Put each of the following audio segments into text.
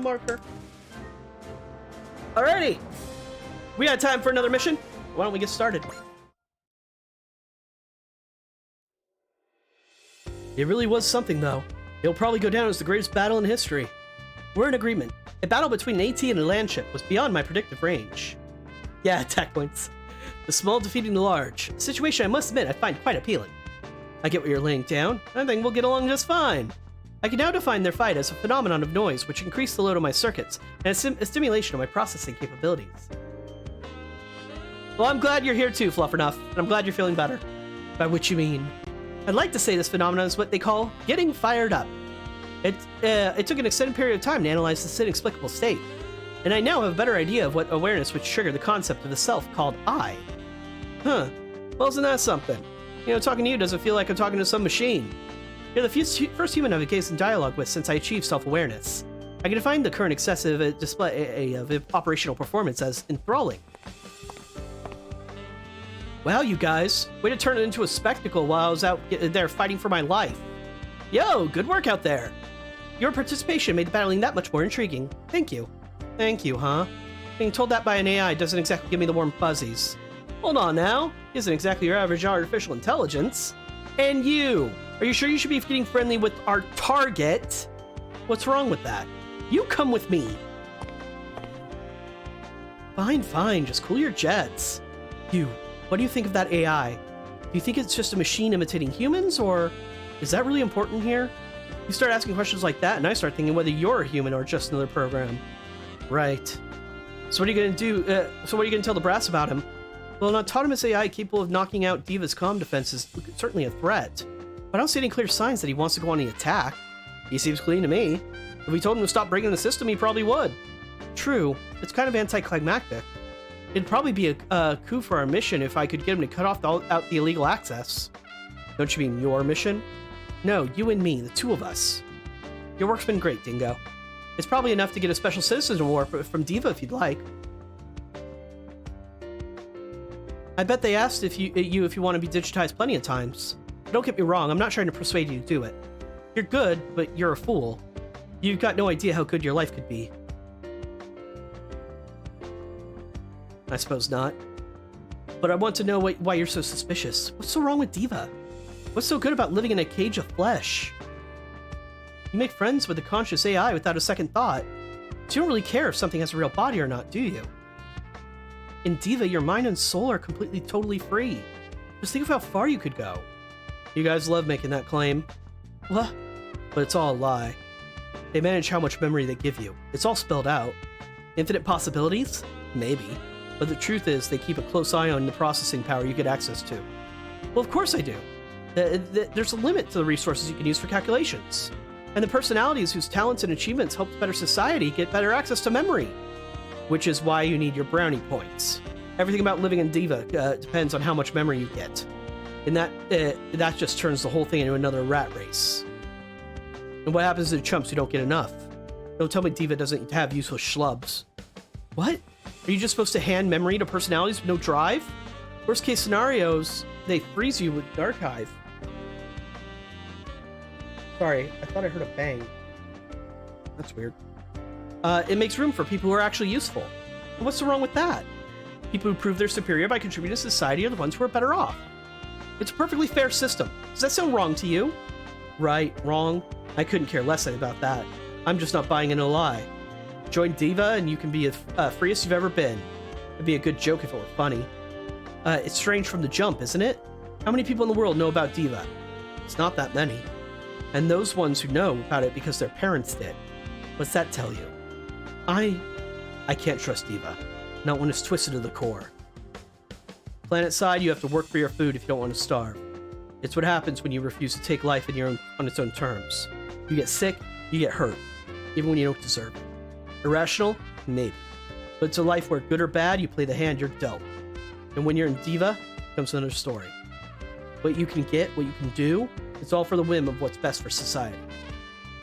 marker. Alrighty. We got time for another mission. Why don't we get started? It really was something, though. It'll probably go down as the greatest battle in history. We're in agreement. A battle between an AT and a land ship was beyond my predictive range. Yeah, attack points. The small defeating the large. A situation I must admit I find quite appealing. I get what you're laying down. I think we'll get along just fine. I can now define their fight as a phenomenon of noise which increased the load of my circuits and a stimulation of my processing capabilities. Well, I'm glad you're here too, Fluffernuff, and I'm glad you're feeling better. By which you mean? I'd like to say this phenomenon is what they call getting fired up. It took an extended period of time to analyze this inexplicable state, and I now have a better idea of what awareness would trigger the concept of the self called I. Huh. Well, isn't that something? You know, talking to you doesn't feel like I'm talking to some machine. You're the first human I've engaged in dialogue with since I achieved self-awareness. I can define the current excessive display of operational performance as enthralling. Wow, you guys. Way to turn it into a spectacle while I was out there fighting for my life. Yo, good work out there. Your participation made the battling that much more intriguing. Thank you. Thank you, huh? Being told that by an AI doesn't exactly give me the warm fuzzies. Hold on now. He isn't exactly your average artificial intelligence. And you. Are you sure you should be getting friendly with our target? What's wrong with that? You come with me. Fine. Just cool your jets. You. What do you think of that AI? Do you think it's just a machine imitating humans, or is that really important here? You start asking questions like that, and I start thinking whether you're a human or just another program. Right. So what are you going to do? What are you going to tell the brass about him? Well, an autonomous AI capable of knocking out Diva's comm defense is certainly a threat, but I don't see any clear signs that he wants to go on the attack. He seems clean to me. If we told him to stop breaking the system, he probably would. True. It's kind of anticlimactic. It'd probably be a coup for our mission if I could get him to cut off out the illegal access. Don't you mean your mission? No, you and me, the two of us. Your work's been great, Dingo. It's probably enough to get a special citizen award from Diva if you'd like. I bet they asked if you want to be digitized plenty of times. Don't get me wrong, I'm not trying to persuade you to do it. You're good, but you're a fool. You've got no idea how good your life could be. I suppose not. But I want to know why you're so suspicious. What's so wrong with Diva? What's so good about living in a cage of flesh? You make friends with a conscious AI without a second thought. So you don't really care if something has a real body or not, do you? In Diva, your mind and soul are completely, totally free. Just think of how far you could go. You guys love making that claim. What? But it's all a lie. They manage how much memory they give you. It's all spelled out. Infinite possibilities? Maybe. But the truth is, they keep a close eye on the processing power you get access to. Well, of course I do. There's a limit to the resources you can use for calculations. And the personalities whose talents and achievements help better society get better access to memory. Which is why you need your brownie points. Everything about living in Diva depends on how much memory you get. And that just turns the whole thing into another rat race. And what happens to the chumps who don't get enough? Don't tell me Diva doesn't have useful schlubs. What? Are you just supposed to hand memory to personalities with no drive? Worst case scenarios, they freeze you with the archive. Sorry, I thought I heard a bang. That's weird. It makes room for people who are actually useful. And what's so wrong with that? People who prove they're superior by contributing to society are the ones who are better off. It's a perfectly fair system. Does that sound wrong to you? Right, wrong. I couldn't care less about that. I'm just not buying into a lie. Join Diva and you can be as free as you've ever been. It'd be a good joke if it were funny. It's strange from the jump, isn't it? How many people in the world know about Diva? It's not that many. And those ones who know about it because their parents did. What's that tell you? I can't trust Diva. Not when it's twisted to the core. Planet side, you have to work for your food if you don't want to starve. It's what happens when you refuse to take life on its own terms. You get sick, you get hurt, even when you don't deserve it. Irrational? Maybe. But it's a life where, good or bad, you play the hand you're dealt. And when you're in Diva, comes another story. What you can get, what you can do, it's all for the whim of what's best for society.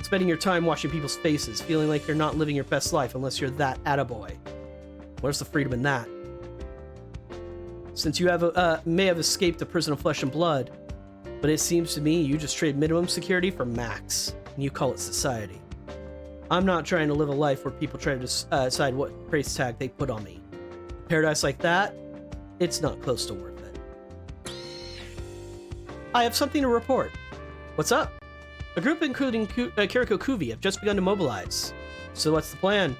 Spending your time watching people's faces, feeling like you're not living your best life unless you're that attaboy. Where's the freedom in that? Since you may have escaped a prison of flesh and blood, but it seems to me you just trade minimum security for max, and you call it society. I'm not trying to live a life where people try to decide what price tag they put on me. A paradise like that, it's not close to worth it. I have something to report. What's up? A group including Kiriko Kuvi have just begun to mobilize. So what's the plan?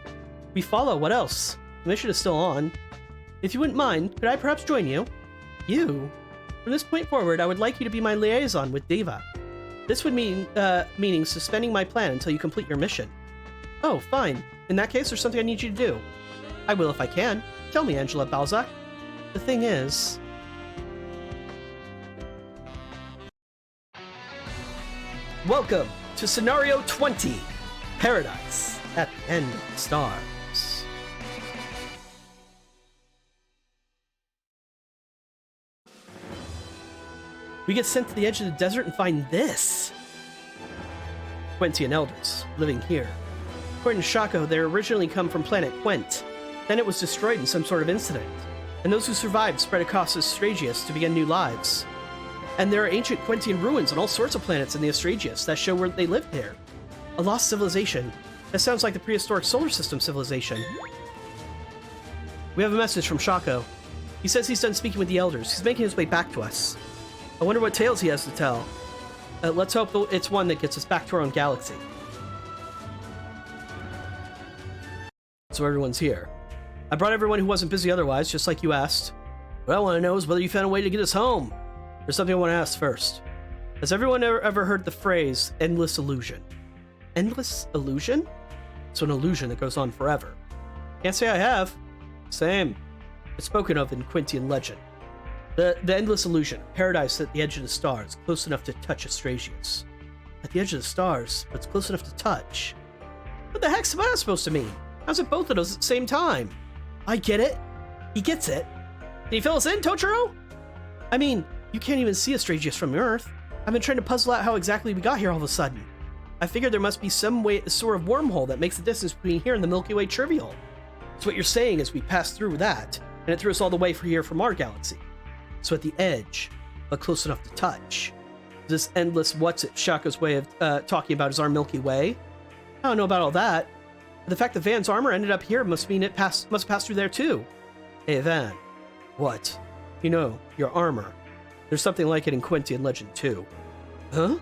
We follow, what else? The mission is still on. If you wouldn't mind, could I perhaps join you? You? From this point forward, I would like you to be my liaison with Diva. This would mean, meaning suspending my plan until you complete your mission. Oh, fine. In that case, there's something I need you to do. I will if I can. Tell me, Angela Balzac. The thing is... Welcome to Scenario 20, Paradise at the End of the Stars. We get sent to the edge of the desert and find this. Quentian elders, living here. According to Shaco, they originally come from planet Quent. Then it was destroyed in some sort of incident. And those who survived spread across Astragius to begin new lives. And there are ancient Quentian ruins on all sorts of planets in the Astragius that show where they lived there. A lost civilization. That sounds like the prehistoric solar system civilization. We have a message from Shaco. He says he's done speaking with the elders. He's making his way back to us. I wonder what tales he has to tell. Let's hope it's one that gets us back to our own galaxy. So everyone's here. I brought everyone who wasn't busy otherwise, just like you asked. What I want to know is whether you found a way to get us home. There's something I want to ask first. Has everyone ever heard the phrase, endless illusion? Endless illusion? So an illusion that goes on forever. Can't say I have. Same. It's spoken of in Quentian legend. The endless illusion, paradise at the edge of the stars, close enough to touch Astragius. At the edge of the stars, but it's close enough to touch. What the heck's that supposed to mean? How's it both of those at the same time? I get it. He gets it. Can you fill us in, Totoro? I mean, you can't even see Astragius from Earth. I've been trying to puzzle out how exactly we got here all of a sudden. I figured there must be some way, sort of wormhole that makes the distance between here and the Milky Way trivial. So what you're saying is we passed through that, and it threw us all the way here from our galaxy. So at the edge, but close enough to touch. This endless what's it Shaco's way of talking about is our Milky Way? I don't know about all that. The fact that Van's armor ended up here must mean it must pass through there too. Hey Van, what? You know, your armor. There's something like it in Quentian legend too. Huh?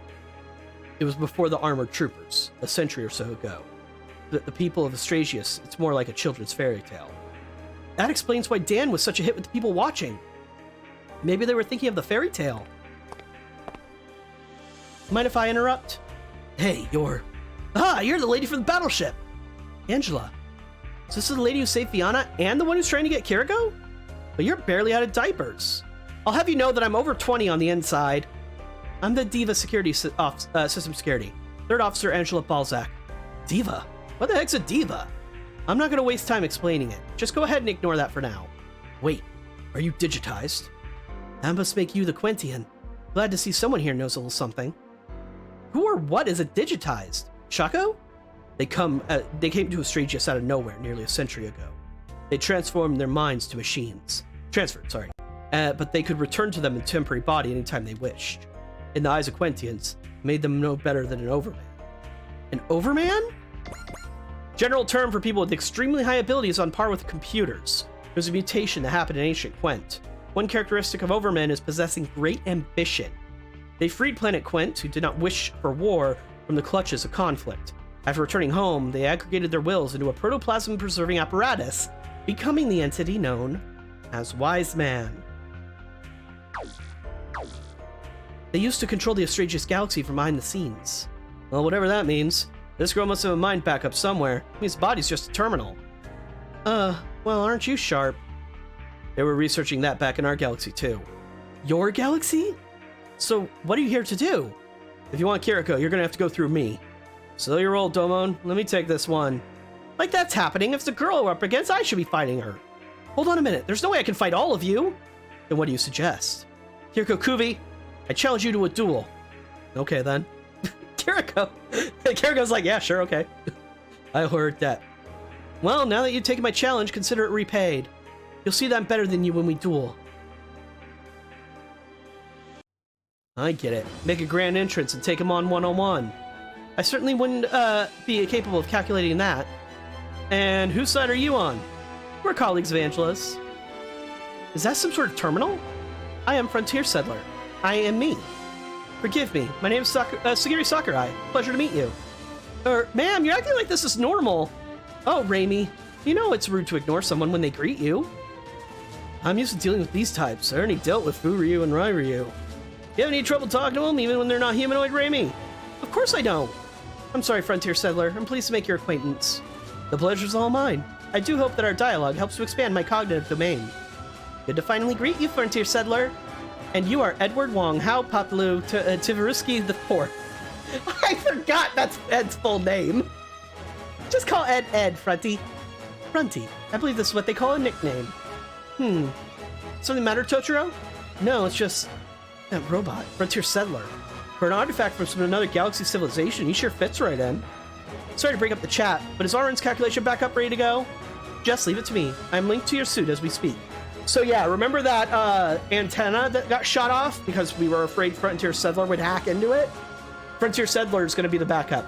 It was before the armored troopers, a century or so ago. The people of Astragius, it's more like a children's fairy tale. That explains why Dan was such a hit with the people watching. Maybe they were thinking of the fairy tale. Mind if I interrupt? Hey, you're the lady from the battleship! Angela. So this is the lady who saved Fiona and the one who's trying to get Kiriko? But you're barely out of diapers. I'll have you know that I'm over 20 on the inside. I'm the Diva Security System Security. Third Officer Angela Balzac. Diva? What the heck's a diva? I'm not gonna waste time explaining it. Just go ahead and ignore that for now. Wait, are you digitized? That must make you the Quentian. Glad to see someone here knows a little something. Who or what is a digitized? Shaco? They came to Astragius out of nowhere nearly a century ago. They transformed their minds to machines. Transferred, sorry. But they could return to them in temporary body anytime they wished. In the eyes of Quentians, made them no better than an overman. An overman? General term for people with extremely high abilities on par with computers. There's a mutation that happened in ancient Quent. One characteristic of overmen is possessing great ambition. They freed planet Quent, who did not wish for war, from the clutches of conflict. After returning home, they aggregated their wills into a protoplasm-preserving apparatus, becoming the entity known as Wise Man. They used to control the Astragius galaxy from behind the scenes. Well, whatever that means. This girl must have a mind backup somewhere. It means body's just a terminal. Well, aren't you sharp? They were researching that back in our galaxy, too. Your galaxy? So, what are you here to do? If you want Kiriko, you're gonna have to go through me. So your old Domon, let me take this one. Like that's happening. If it's a girl we're up against, I should be fighting her. Hold on a minute. There's no way I can fight all of you. Then what do you suggest? Kiriko Kuvi, I challenge you to a duel. Okay, then. Kiriko. Kiriko's like, yeah, sure, okay. I heard that. Well, now that you've taken my challenge, consider it repaid. You'll see that I'm better than you when we duel. I get it. Make a grand entrance and take him on one-on-one. I certainly wouldn't be capable of calculating that. And whose side are you on? We're colleagues of Angela's. Is that some sort of terminal? I am Frontier Settler. I am me. Forgive me. My name is Sagiri Sakurai. Pleasure to meet you. Ma'am, you're acting like this is normal. Oh, Raimi. You know it's rude to ignore someone when they greet you. I'm used to dealing with these types. I already dealt with Furyu and Rairyu. You have any trouble talking to them, even when they're not humanoid, Raimi? Of course I don't. I'm sorry, Frontier Settler. I'm pleased to make your acquaintance. The pleasure's all mine. I do hope that our dialogue helps to expand my cognitive domain. Good to finally greet you, Frontier Settler. And you are Edward Wong Hao Papalu Tiveruski IV. I forgot that's Ed's full name. Just call Ed Fronty. Fronty. I believe this is what they call a nickname. Something matter, Totoro? No, it's just that robot, Frontier Settler. For an artifact from another galaxy civilization, he sure fits right in. Sorry to break up the chat, but is Arin's calculation back up ready to go? Just leave it to me. I'm linked to your suit as we speak. So yeah, remember that antenna that got shot off because we were afraid Frontier Settler would hack into it? Frontier Settler is going to be the backup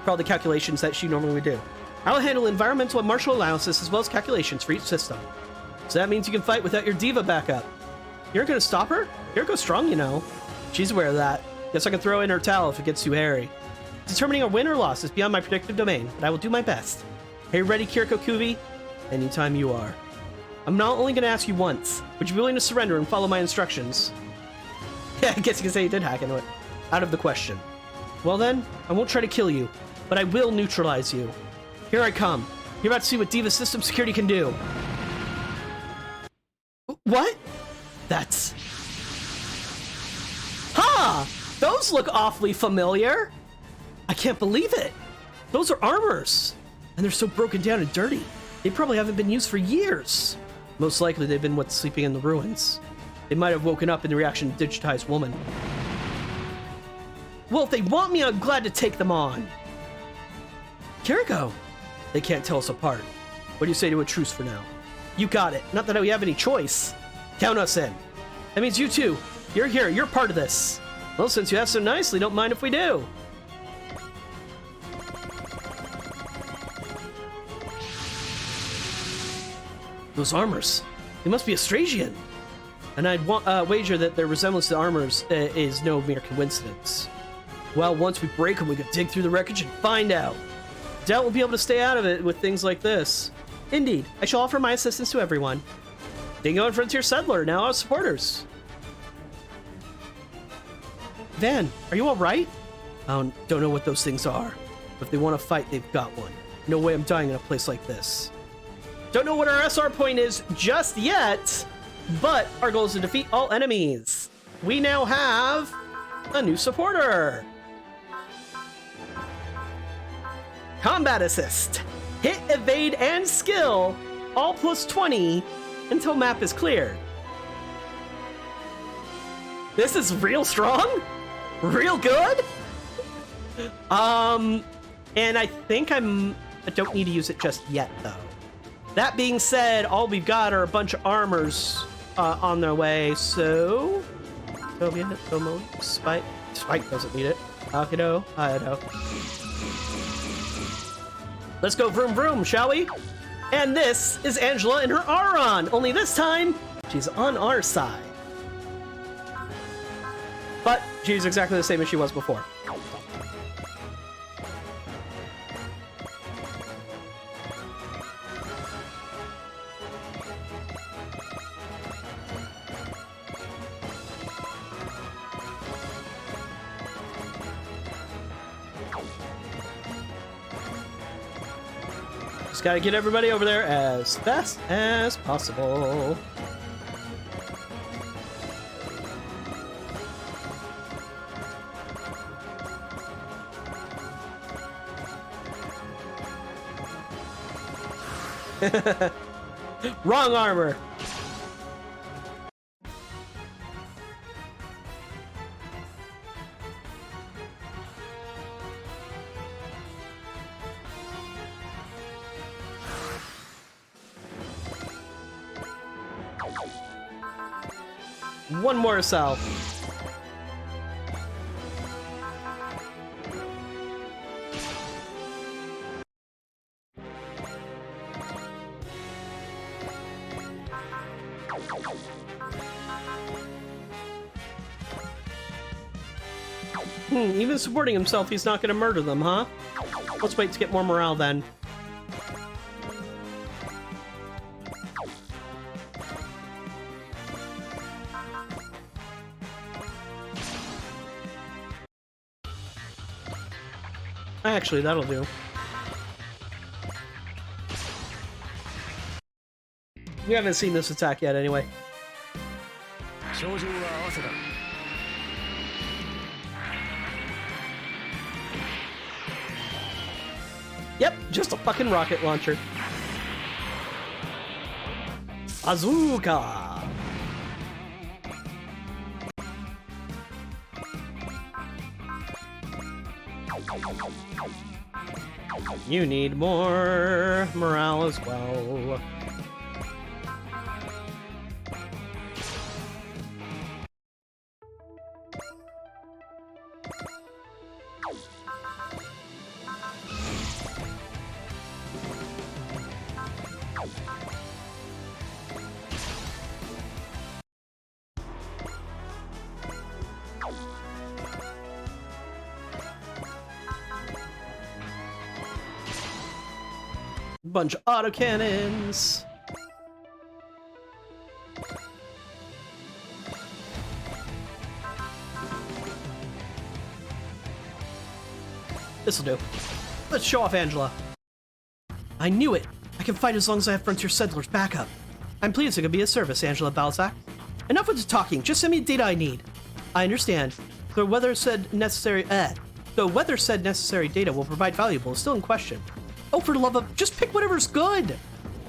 for all the calculations that she normally would do. I'll handle environmental and martial analysis as well as calculations for each system. So that means you can fight without your diva backup. You're going to stop her? Yuriko's strong, you know. She's aware of that. Guess I can throw in her towel if it gets too hairy. Determining a win or loss is beyond my predictive domain, but I will do my best. Are you ready, Kiriko Kuvi? Anytime you are. I'm not only going to ask you once. Would you be willing to surrender and follow my instructions? Yeah, I guess you can say you did hack into it. Out of the question. Well then, I won't try to kill you, but I will neutralize you. Here I come. You're about to see what Diva System Security can do. What? That's... Ha! Those look awfully familiar. I can't believe it. Those are armors. And they're so broken down and dirty. They probably haven't been used for years. Most likely they've been what's sleeping in the ruins. They might have woken up in the reaction to digitized woman. Well, if they want me, I'm glad to take them on. Kiriko. They can't tell us apart. What do you say to a truce for now? You got it. Not that we have any choice. Count us in. That means you too. You're here. You're part of this. Well, since you asked so nicely, don't mind if we do. Those armors. They must be Astrasian. And I'd wager that their resemblance to armors is no mere coincidence. Well, once we break them, we can dig through the wreckage and find out. Doubt we'll be able to stay out of it with things like this. Indeed, I shall offer my assistance to everyone. Dingo and Frontier Settler, now our supporters. Van, are you alright? I don't know what those things are. But if they want to fight, they've got one. No way I'm dying in a place like this. Don't know what our SR point is just yet, but our goal is to defeat all enemies. We now have a new supporter. Combat Assist. Hit, evade, and skill, all plus 20 until map is cleared. This is real strong? Real good? And I think I don't need to use it just yet, though. That being said, all we've got are a bunch of armors on their way, so... Tobian, Tomo, Spike. Spike doesn't need it. Akido, Aido. Let's go vroom vroom, shall we? And this is Angela and her Aron, only this time, she's on our side. But she's exactly the same as she was before. Just gotta get everybody over there as fast as possible. Wrong armor. One more cell. Even supporting himself, he's not gonna murder them, huh? Let's wait to get more morale then. Actually, that'll do. We haven't seen this attack yet, anyway. Yep, just a fucking rocket launcher. Bazooka! You need more morale as well. Bunch of autocannons. This'll do. Let's show off Angela. I knew it. I can fight as long as I have Frontier Settlers backup. I'm pleased I could be of service, Angela Balzac. Enough with the talking. Just send me the data I need. I understand. The weather said necessary data will provide valuable is still in question. Oh, for the love of... just pick whatever's good!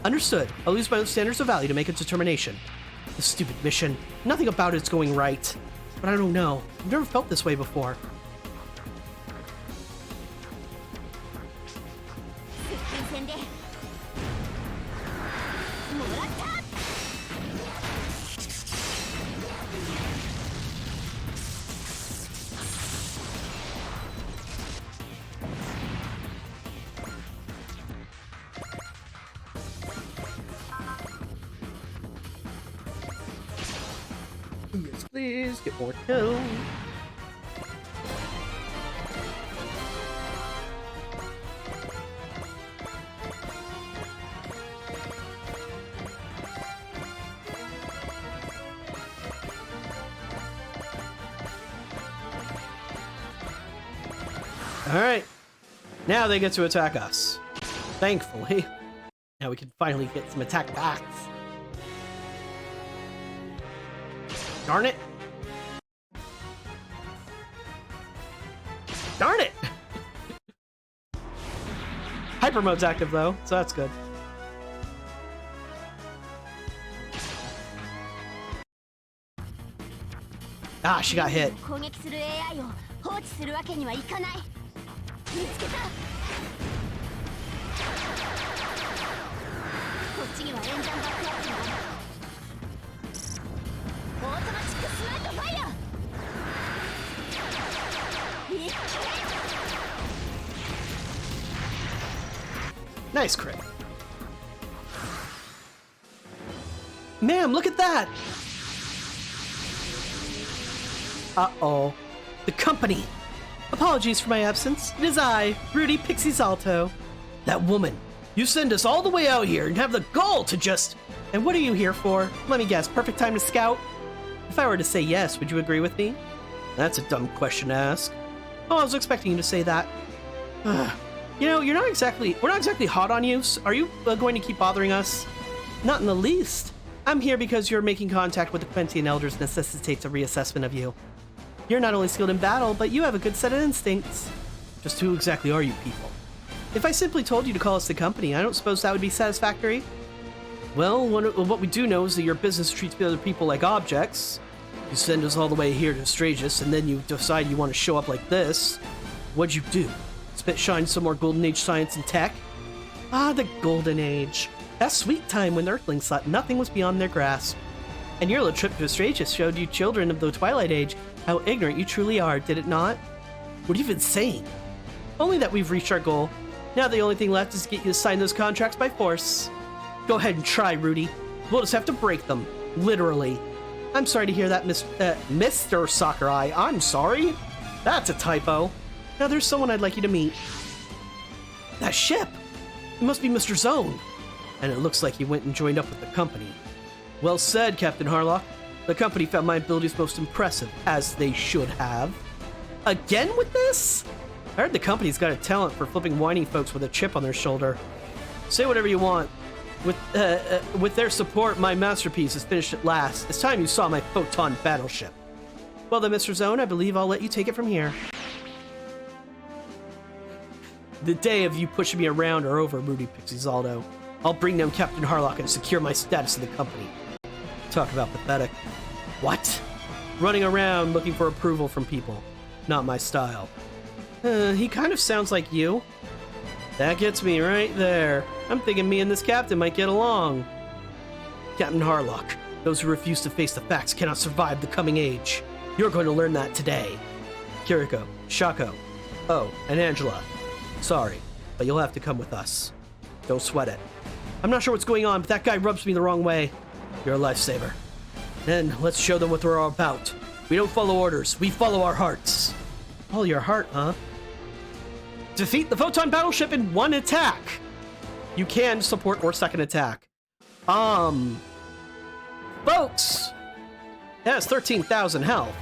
Understood. I'll use my own standards of value to make a determination. This stupid mission. Nothing about it's going right. But I don't know. I've never felt this way before. Yes, please, get more kills. Alright. Now they get to attack us. Thankfully. Now we can finally get some attack backs. Darn it! Darn it! Hyper mode's active though, so that's good. Ah, she got hit. Nice crit. Ma'am, look at that! Uh-oh. The company! Apologies for my absence. It is I, Rudy Pixie Salto. That woman. You send us all the way out here and have the gall to just... And what are you here for? Let me guess, perfect time to scout? If I were to say yes, would you agree with me? That's a dumb question to ask. Oh, I was expecting you to say that. You know, we're not exactly hot on you. Are you going to keep bothering us? Not in the least. I'm here because you're making contact with the Quentian Elders necessitates a reassessment of you. You're not only skilled in battle, but you have a good set of instincts. Just who exactly are you people? If I simply told you to call us the company, I don't suppose that would be satisfactory? Well, what we do know is that your business treats other people like objects. You send us all the way here to Stragus, and then you decide you want to show up like this. What'd you do? Spit shine some more Golden Age science and tech? Ah, the Golden Age. That sweet time when Earthlings thought nothing was beyond their grasp. And your little trip to Stragus showed you children of the Twilight Age how ignorant you truly are, did it not? What are you even saying? Only that we've reached our goal. Now the only thing left is to get you to sign those contracts by force. Go ahead and try, Rudy. We'll just have to break them. Literally. I'm sorry to hear that, Mr. Sakurai. I'm sorry. That's a typo. Now there's someone I'd like you to meet. That ship! It must be Mr. Zone. And it looks like he went and joined up with the company. Well said, Captain Harlock. The company found my abilities most impressive, as they should have. Again with this? I heard the company's got a talent for flipping whiny folks with a chip on their shoulder. Say whatever you want. With their support, my masterpiece is finished at last. It's time you saw my Photon battleship. Well then, Mr. Zone, I believe I'll let you take it from here. The day of you pushing me around are over, Moody Pixie Zaldo. I'll bring down Captain Harlock and secure my status in the company. Talk about pathetic. What? Running around looking for approval from people. Not my style. He kind of sounds like you. That gets me right there. I'm thinking me and this captain might get along. Captain Harlock, those who refuse to face the facts cannot survive the coming age. You're going to learn that today. Kiriko, Shako, oh, and Angela. Sorry, but you'll have to come with us. Don't sweat it. I'm not sure what's going on, but that guy rubs me the wrong way. You're a lifesaver. Then let's show them what we're all about. We don't follow orders, we follow our hearts. Follow your heart, huh? Defeat the Photon battleship in one attack. You can support or second attack. Folks, it has 13,000 health.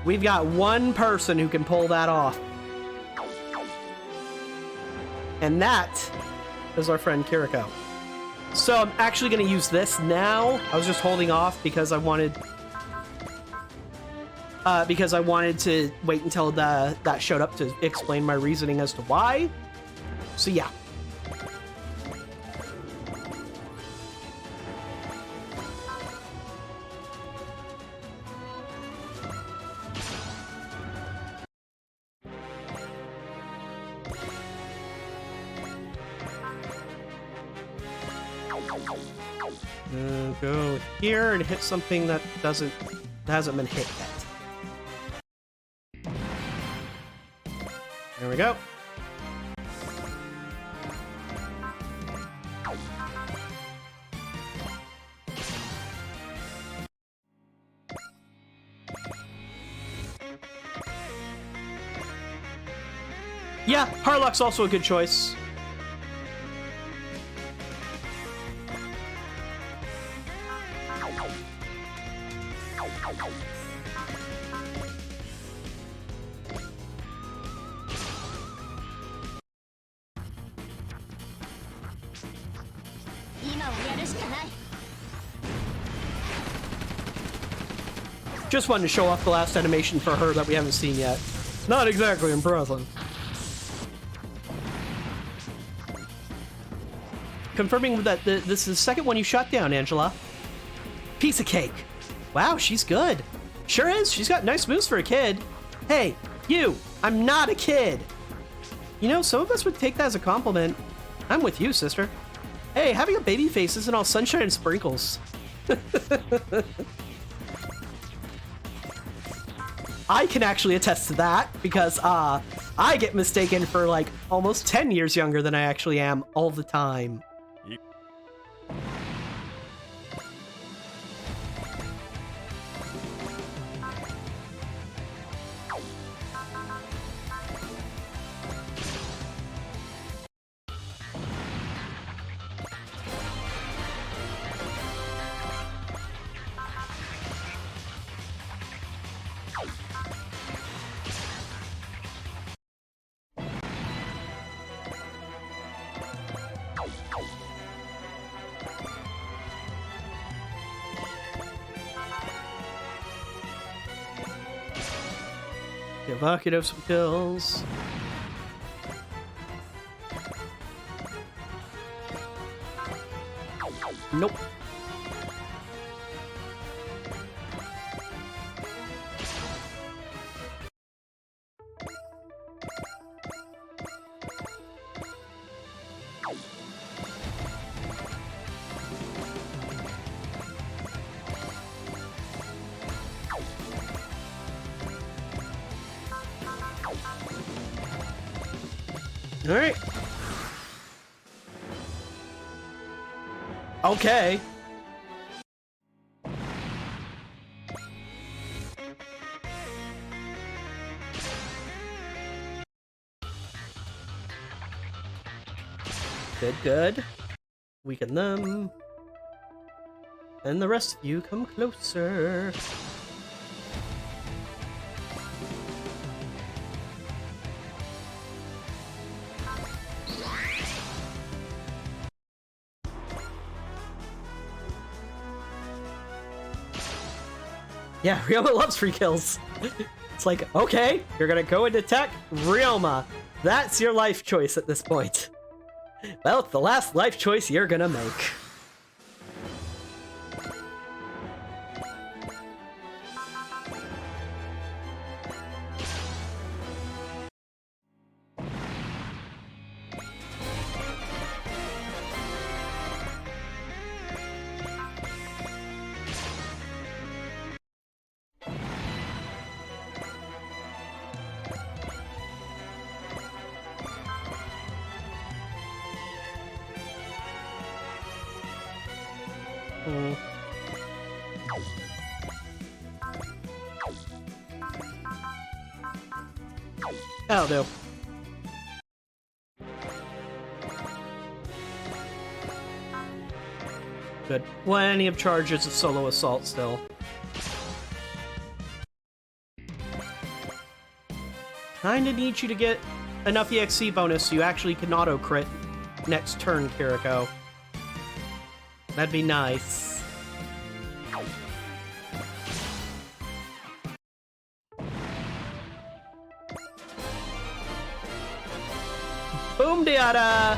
We've got one person who can pull that off. And that is our friend Kiriko. So I'm actually going to use this now. I was just holding off because I wanted to wait until that showed up to explain my reasoning as to why. So yeah. Go here and hit something that hasn't been hit yet. There we go. Yeah, Harlock's also a good choice. Just wanted to show off the last animation for her that we haven't seen yet. Not exactly impressive. Confirming that this is the second one you shot down, Angela. Piece of cake. Wow, she's good. Sure is. She's got nice moves for a kid. Hey, you. I'm not a kid. You know, some of us would take that as a compliment. I'm with you, sister. Hey, having a baby face isn't all sunshine and sprinkles. I can actually attest to that because I get mistaken for like almost 10 years younger than I actually am all the time. Give Akito some kills. Nope. All right. Okay. Good, good. Weaken them. And the rest of you come closer. Yeah, Ryoma loves free kills. It's like, okay, you're gonna go into tech, Ryoma. That's your life choice at this point. Well, it's the last life choice you're gonna make. That'll do. Good. Plenty of charges of solo assault still. Kinda need you to get enough EXC bonus so you actually can auto crit next turn, Kiriko. That'd be nice. Boom diada!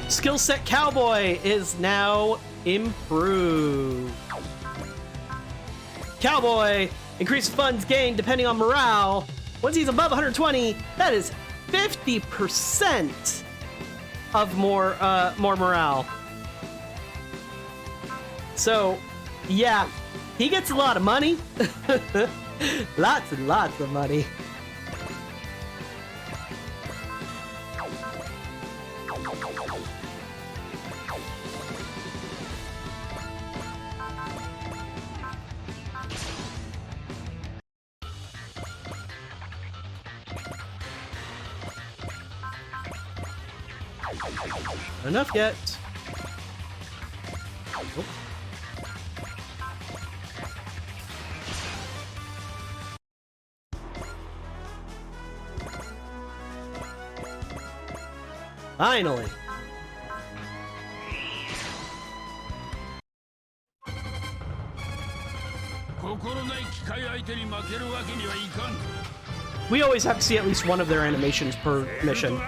Skill set Cowboy is now improved. Cowboy increases funds gained depending on morale. Once he's above 120, that is 50% of more morale. So, yeah, he gets a lot of money. Lots and lots of money. Enough yet. Oh. Finally. We always have to see at least one of their animations per mission.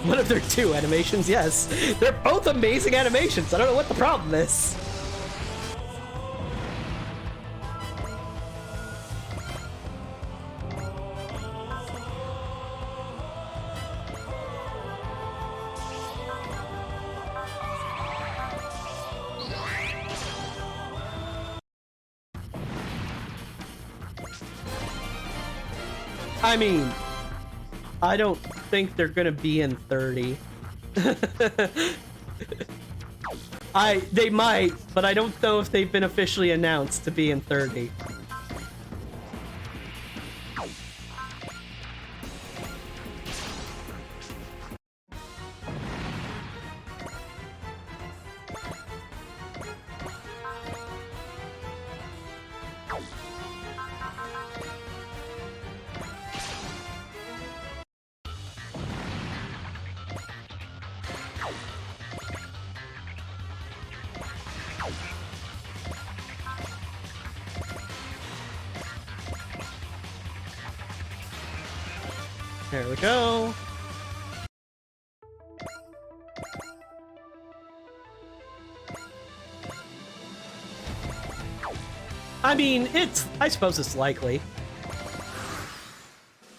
One of their two animations, yes. They're both amazing animations. I don't know what the problem is. I mean, I don't think they're gonna be in 30. They might, but I don't know if they've been officially announced to be in 30. There we go. I mean, I suppose it's likely.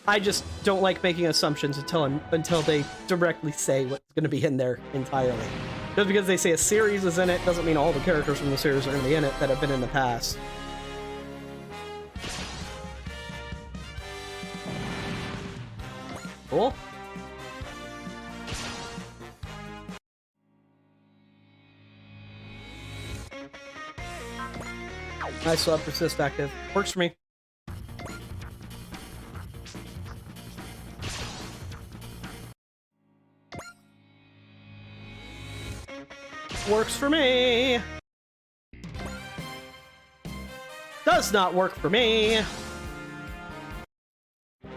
I just don't like making assumptions until they directly say what's going to be in there entirely. Just because they say a series is in it doesn't mean all the characters from the series are going to be in it that have been in the past. Cool. I still have persist active. Works for me. Works for me. Does not work for me.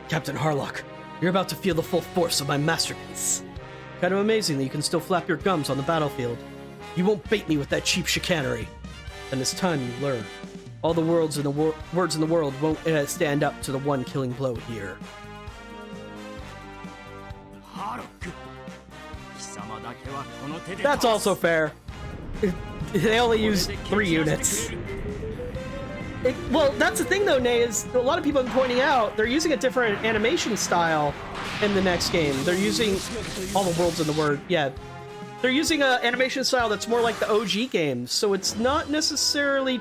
Captain Harlock, you're about to feel the full force of my masterpiece. Kind of amazing that you can still flap your gums on the battlefield. You won't bait me with that cheap chicanery. And it's time you learn. All the words in the world won't stand up to the one killing blow here. That's also fair. They only use 3 units. Well, that's the thing though, Nay, is a lot of people have been pointing out they're using a different animation style in the next game. They're using all the worlds in the word. Yeah. They're using an animation style that's more like the OG games, so it's not necessarily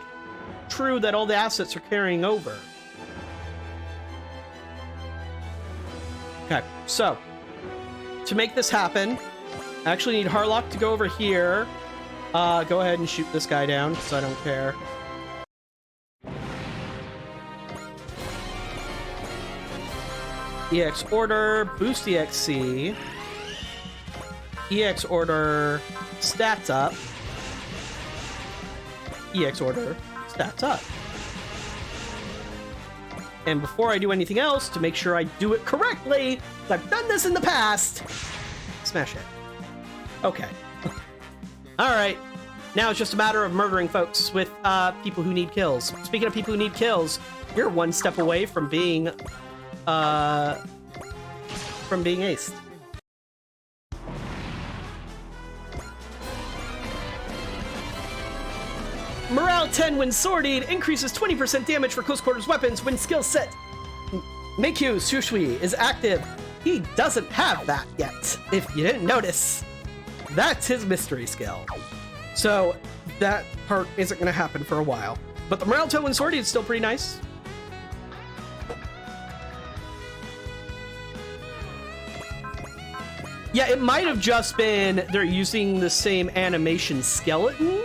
true that all the assets are carrying over. Okay, so to make this happen, I actually need Harlock to go over here. Go ahead and shoot this guy down, because I don't care. EX order, boost EXC. EX order, stats up. EX order, stats up. And before I do anything else, to make sure I do it correctly, I've done this in the past, smash it. Okay. Alright. Now it's just a matter of murdering folks with people who need kills. Speaking of people who need kills, you're one step away from being aced. Morale 10 when sworded, increases 20% damage for close quarters weapons when skill set Meikyu Sushui is active. He doesn't have that yet, if you didn't notice. That's his mystery skill. So that part isn't going to happen for a while. But the morale 10 when sworded is still pretty nice. Yeah, it might have just been they're using the same animation skeleton,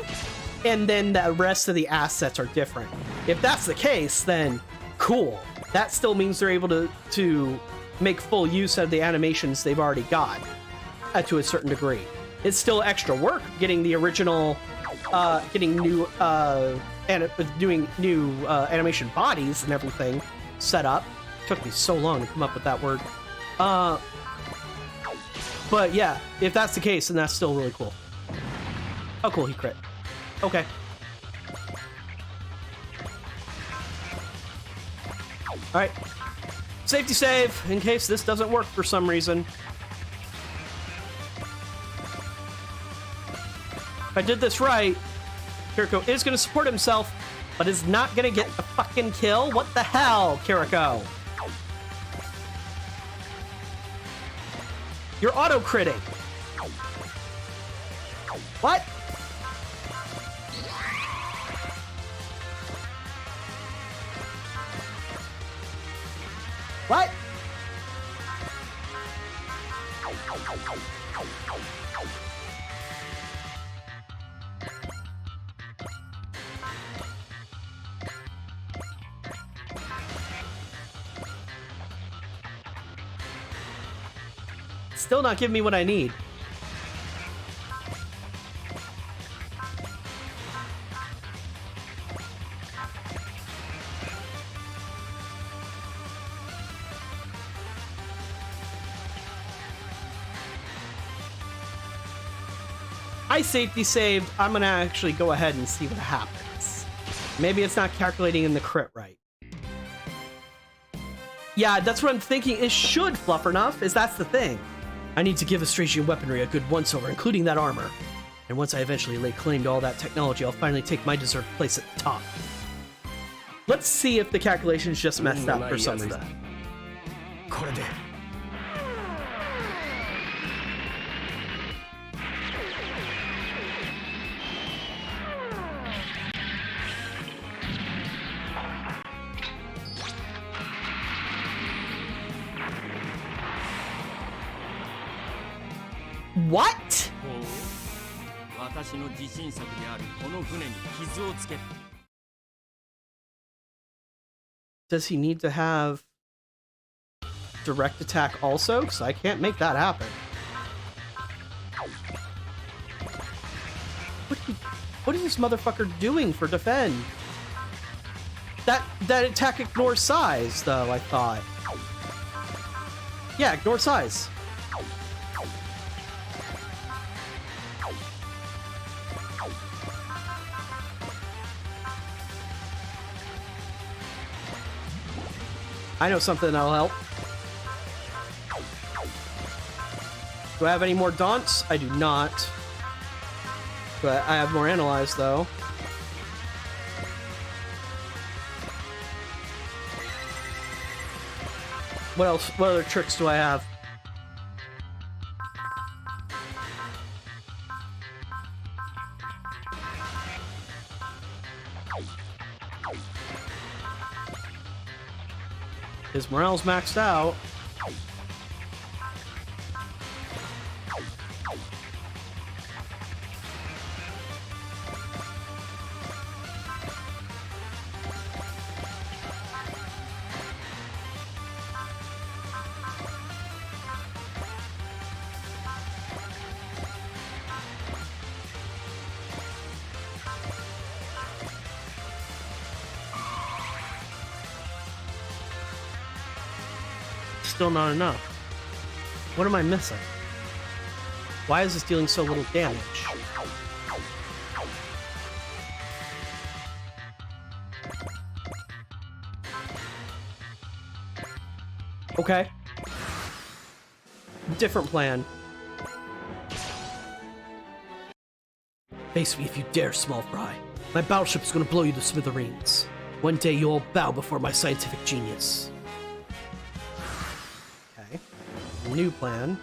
and then the rest of the assets are different. If that's the case, then cool. That still means they're able to make full use of the animations they've already got to a certain degree. It's still extra work getting the original, getting new, doing new animation bodies and everything set up. It took me so long to come up with that word. But yeah, if that's the case, then that's still really cool. Oh, cool, he crit. Okay. Alright. Safety save, in case this doesn't work for some reason. If I did this right, Kiriko is going to support himself, but is not going to get the fucking kill? What the hell, Kiriko? You're auto-critting. What? What? Still not giving me what I need. I safety saved. I'm gonna actually go ahead and see what happens. Maybe it's not calculating in the crit right. Yeah, that's what I'm thinking. It should fluff enough, is that's the thing. I need to give Astrasian weaponry a good once-over, including that armor. And once I eventually lay claim to all that technology, I'll finally take my deserved place at the top. Let's see if the calculations just messed up for some reason. What? Does he need to have direct attack also? Because I can't make that happen. What is this motherfucker doing for defend? That attack ignores size, though, I thought. Yeah, ignore size. I know something that'll help. Do I have any more Daunts? I do not. But I have more Analyze, though. What else? What other tricks do I have? His morale's maxed out. Still not enough. What am I missing? Why is this dealing so little damage? Okay. Different plan. Face me if you dare, small fry. My battleship is going to blow you to smithereens. One day you'll all bow before my scientific genius. Okay. New plan.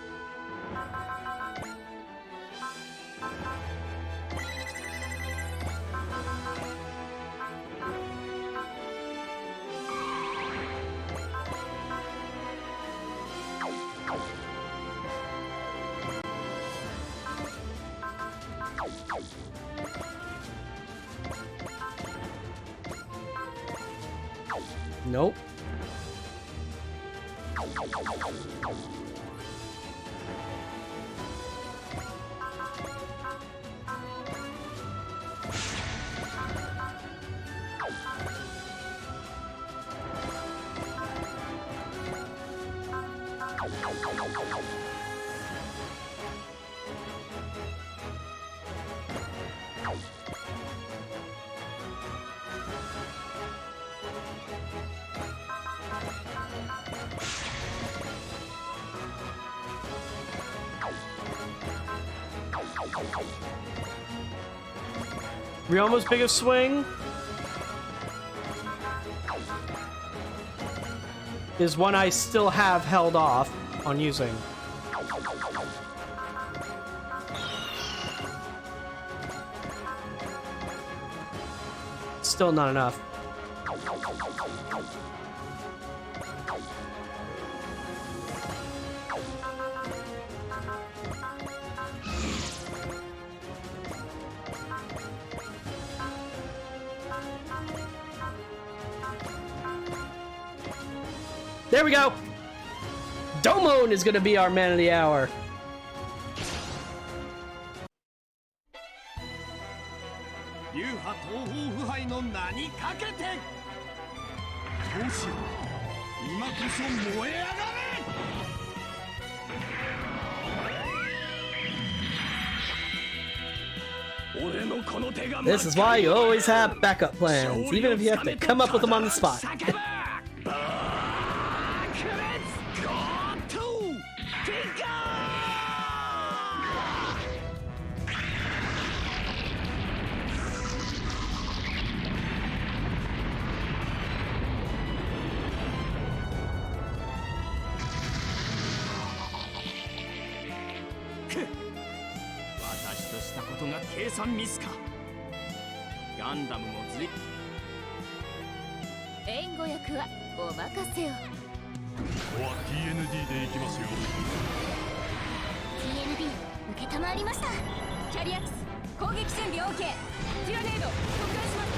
Nope. Ryoma's biggest swing is one I still have held off on using. Still not enough. There we go! Domon is gonna be our man of the hour. This is why you always have backup plans, even if you have to come up with them on the spot. まりました。キャリアクス攻撃準備 OK。 ティラネード特開します。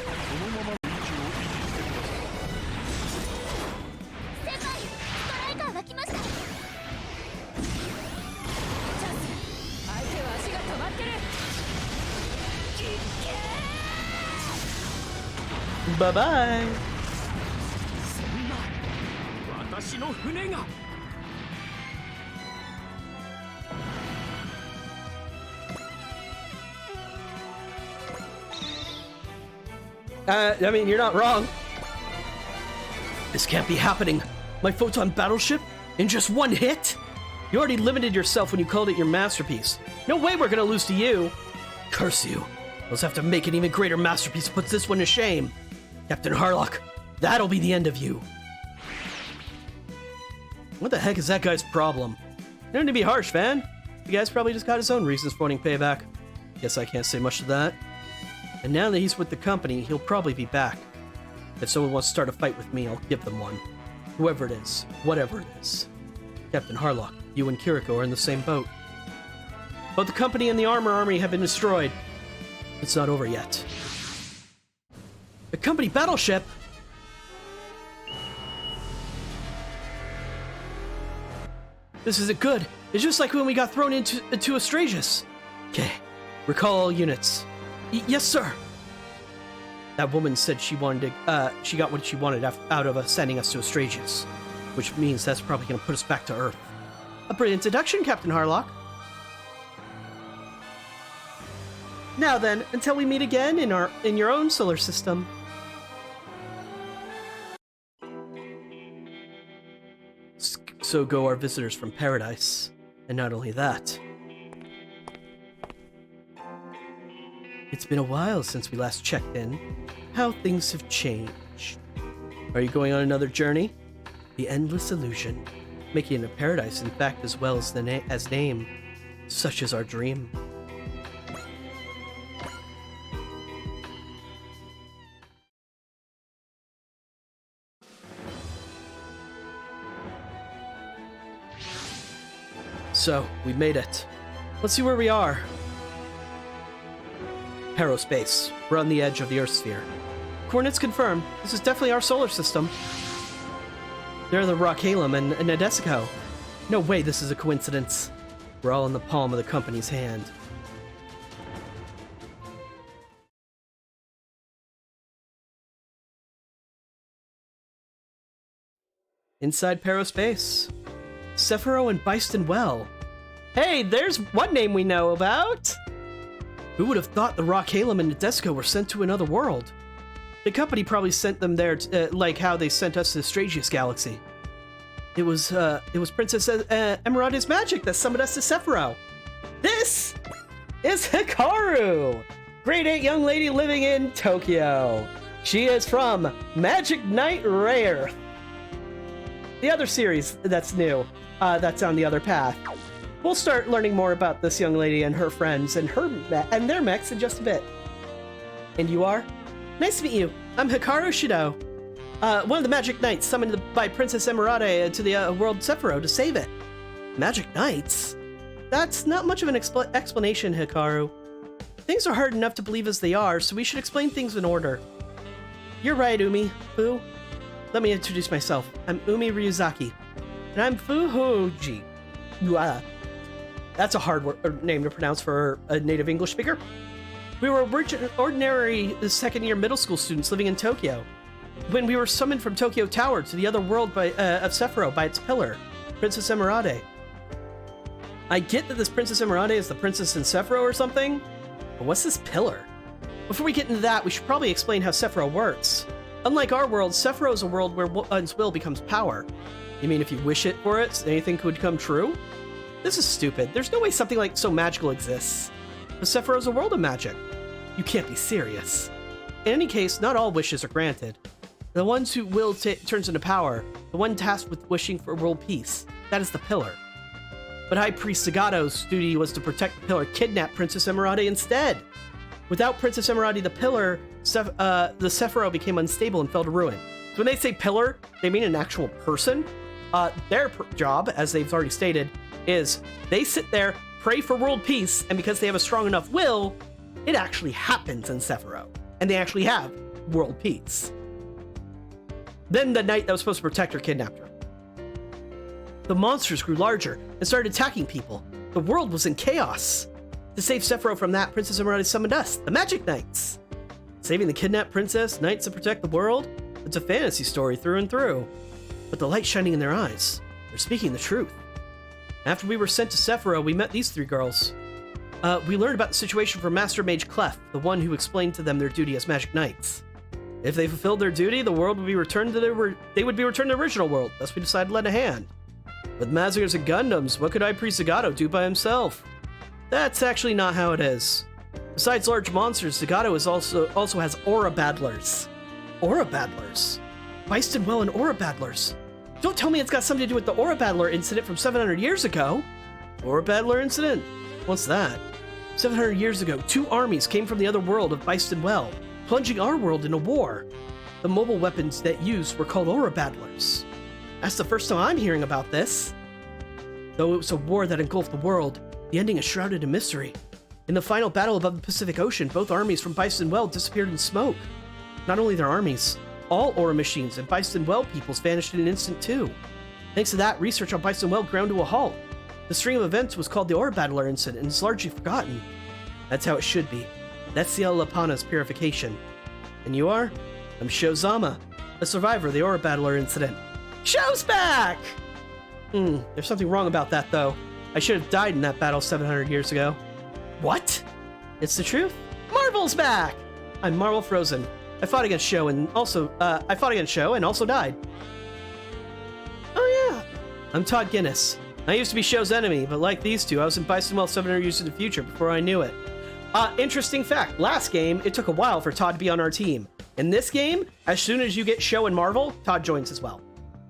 このまま位置を維持してください。先輩、ストライカーが来ました。チャンス。相手は足が止まってる。バイバイ。そんな私の船が。I mean, you're not wrong. This can't be happening. My photon battleship? In just one hit? You already limited yourself when you called it your masterpiece. No way we're gonna lose to you. Curse you. We'll have to make an even greater masterpiece that puts this one to shame. Captain Harlock, that'll be the end of you. What the heck is that guy's problem? No need to be harsh, man. The guy's probably just got his own reasons for wanting payback. Guess I can't say much to that. And now that he's with the company, he'll probably be back. If someone wants to start a fight with me, I'll give them one. Whoever it is, whatever it is. Captain Harlock, you and Kiriko are in the same boat. Both the company and the armor army have been destroyed. It's not over yet. The company battleship? This isn't good. It's just like when we got thrown into Astraeus. Okay, recall all units. Yes, sir. That woman said she wanted to, she got what she wanted out of sending us to Astraeus, which means that's probably going to put us back to Earth. A brilliant deduction, Captain Harlock. Now then, until we meet again in your own solar system. So go our visitors from paradise. And not only that, it's been a while since we last checked in. How things have changed. Are you going on another journey? The endless illusion. Making it a paradise, in fact, as well as the name. Such is our dream. So, we made it. Let's see where we are. Parospace. We're on the edge of the Earth sphere. Coordinates confirmed. This is definitely our solar system. There are the Rockhalum and Nadesico. No way this is a coincidence. We're all in the palm of the company's hand. Inside Parospace. Sephiroth and Byston Well. Hey, there's one name we know about! Who would have thought the Rockhalum and Nadesico were sent to another world? The company probably sent them there, like how they sent us to the Astraeus Galaxy. It was Princess Emeraude's magic that summoned us to Sephiroth. This is Hikaru! Grade 8 young lady living in Tokyo. She is from Magic Knight Rayearth. The other series that's new, that's on the other path. We'll start learning more about this young lady and her friends and their mechs in just a bit. And you are? Nice to meet you. I'm Hikaru Shido. One of the Magic Knights summoned by Princess Emeraude to the world Sephiroth to save it. Magic Knights? That's not much of an explanation, Hikaru. Things are hard enough to believe as they are, so we should explain things in order. You're right, Umi. Fu. Let me introduce myself. I'm Umi Ryuzaki. And I'm Fuhoji. That's a hard name to pronounce for a native English speaker. We were ordinary second-year middle school students living in Tokyo when we were summoned from Tokyo Tower to the other world of Sephiroth by its pillar, Princess Emeraude. I get that this Princess Emeraude is the princess in Sephiroth or something, but what's this pillar? Before we get into that, we should probably explain how Sephiroth works. Unlike our world, Sephiroth is a world where one's will becomes power. You mean if you wish it for it, anything could come true? This is stupid. There's no way something like so magical exists. But Sephiroth is a world of magic. You can't be serious. In any case, not all wishes are granted. The ones who will turns into power, the one tasked with wishing for world peace, that is the pillar. But High Priest Sagato's duty was to protect the pillar, kidnap Princess Emeraude instead. Without Princess Emeraude, the pillar, the Sephiroth became unstable and fell to ruin. So when they say pillar, they mean an actual person? Their job, as they've already stated, is they sit there, pray for world peace, and because they have a strong enough will, it actually happens in Sephiroth, and they actually have world peace. Then the knight that was supposed to protect her kidnapped her. The monsters grew larger and started attacking people. The world was in chaos. To save Sephiroth from that, Princess Emerald summoned us, the Magic Knights. Saving the kidnapped princess, knights to protect the world? It's a fantasy story through and through. But the light shining in their eyes, they're speaking the truth. After we were sent to Sephiroth, we met these 3 girls. We learned about the situation from Master Mage Clef, the one who explained to them their duty as Magic Knights. If they fulfilled their duty, the world would be returned to they would be returned to the original world. Thus, we decided to lend a hand. With Mazingers and Gundams, what could High Priest Zagato do by himself? That's actually not how it is. Besides large monsters, Zagato is also has aura battlers. Aura battlers? Byston Well and aura battlers. Don't tell me it's got something to do with the aura battler incident from 700 years ago. Aura battler incident? What's that? 700 years ago, 2 armies came from the other world of Byston Well, plunging our world into war. The mobile weapons that used were called aura battlers. That's the first time I'm hearing about this. Though it was a war that engulfed the world, the ending is shrouded in mystery. In the final battle above the Pacific Ocean, both armies from Byston Well disappeared in smoke. Not only their armies, all aura machines and Byston Well peoples vanished in an instant too. Thanks to that, research on Byston Well ground to a halt. The string of events was called the Aura Battler incident and is largely forgotten. That's how it should be. That's Ciela Lapana's purification. And you are? I'm Sho Zama, a survivor of the Aura Battler incident. Sho's back! There's something wrong about that though. I should have died in that battle 700 years ago. What? It's the truth? Marvel's back! I'm Marvel Frozen. I fought against Sho and also died. Oh yeah. I'm Todd Guinness. I used to be Sho's enemy, but like these two, I was in Byston Well 700 years in the future before I knew it. Interesting fact, last game, it took a while for Todd to be on our team. In this game, as soon as you get Sho and Marvel, Todd joins as well.